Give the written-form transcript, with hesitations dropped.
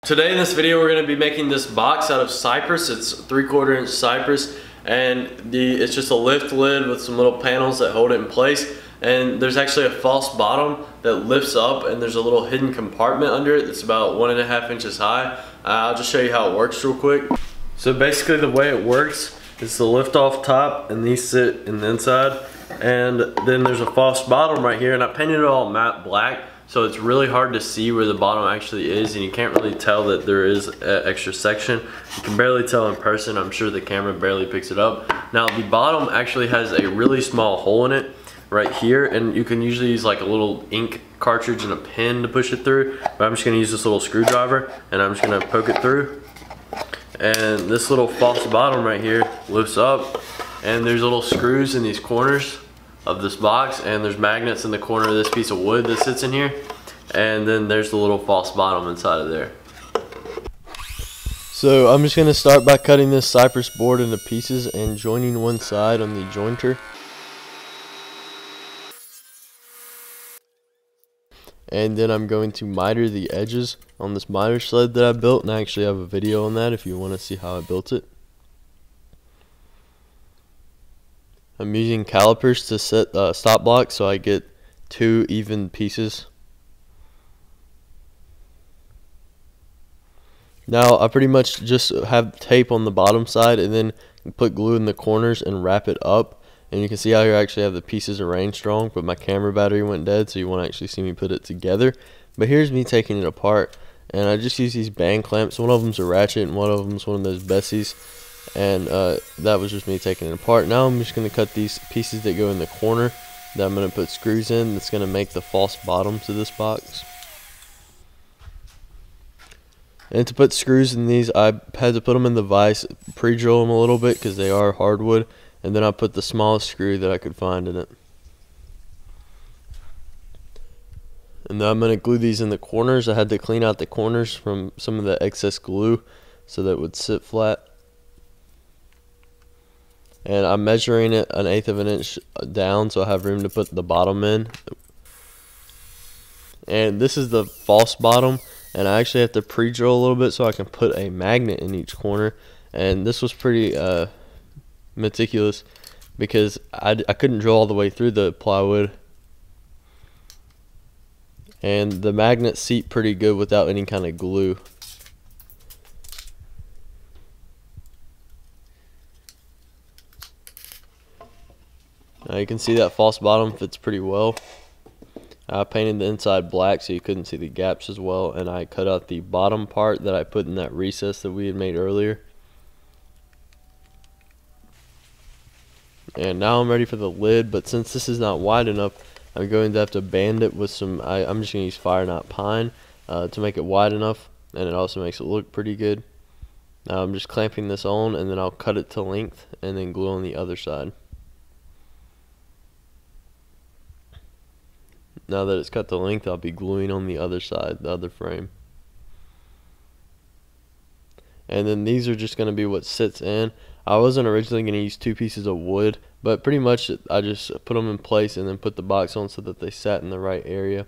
Today in this video we're going to be making this box out of cypress. It's 3/4 inch cypress, and it's just a lift lid with some little panels that hold it in place. And there's actually a false bottom that lifts up, and there's a little hidden compartment under it that's about 1.5 inches high. I'll just show you how it works real quick. So basically the way it works is the lift off top, and these sit in the inside, and then there's a false bottom right here, and I painted it all matte black. So it's really hard to see where the bottom actually is, and you can't really tell that there is an extra section. You can barely tell in person. I'm sure the camera barely picks it up. Now the bottom actually has a really small hole in it right here, and you can usually use like a little ink cartridge and a pen to push it through, but I'm just gonna use this little screwdriver and I'm just gonna poke it through. And this little false bottom right here lifts up, and there's little screws in these corners of this box, and there's magnets in the corner of this piece of wood that sits in here, and then there's the little false bottom inside of there. So I'm just going to start by cutting this cypress board into pieces and joining one side on the jointer, and then I'm going to miter the edges on this miter sled that I built, and I actually have a video on that if you want to see how I built it. I'm using calipers to set stop blocks so I get 2 even pieces. Now I pretty much just have tape on the bottom side and then put glue in the corners and wrap it up. And you can see how here I actually have the pieces arranged wrong, but my camera battery went dead, so you won't actually see me put it together. But here's me taking it apart, and I just use these band clamps. One of them's a ratchet and one of them's one of those Bessies. And that was just me taking it apart. Now I'm just going to cut these pieces that go in the corner that I'm going to put screws in. That's going to make the false bottom to this box. And to put screws in these, I had to put them in the vise, pre-drill them a little bit because they are hardwood, and then I put the smallest screw that I could find in it. And then I'm going to glue these in the corners. I had to clean out the corners from some of the excess glue so that it would sit flat. And I'm measuring it 1/8 of an inch down so I have room to put the bottom in. And this is the false bottom, and I actually have to pre-drill a little bit so I can put a magnet in each corner. And this was pretty meticulous because I couldn't drill all the way through the plywood. And the magnets seat pretty good without any kind of glue. Now you can see that false bottom fits pretty well. I painted the inside black so you couldn't see the gaps as well, and I cut out the bottom part that I put in that recess that we had made earlier. And now I'm ready for the lid, but since this is not wide enough, I'm going to have to band it with some, I'm just going to use fire not pine to make it wide enough, and it also makes it look pretty good. Now I'm just clamping this on, and then I'll cut it to length and then glue on the other side. Now that it's cut to length, I'll be gluing on the other side, the other frame. And then these are just going to be what sits in. I wasn't originally going to use 2 pieces of wood, but pretty much I just put them in place and then put the box on so that they sat in the right area.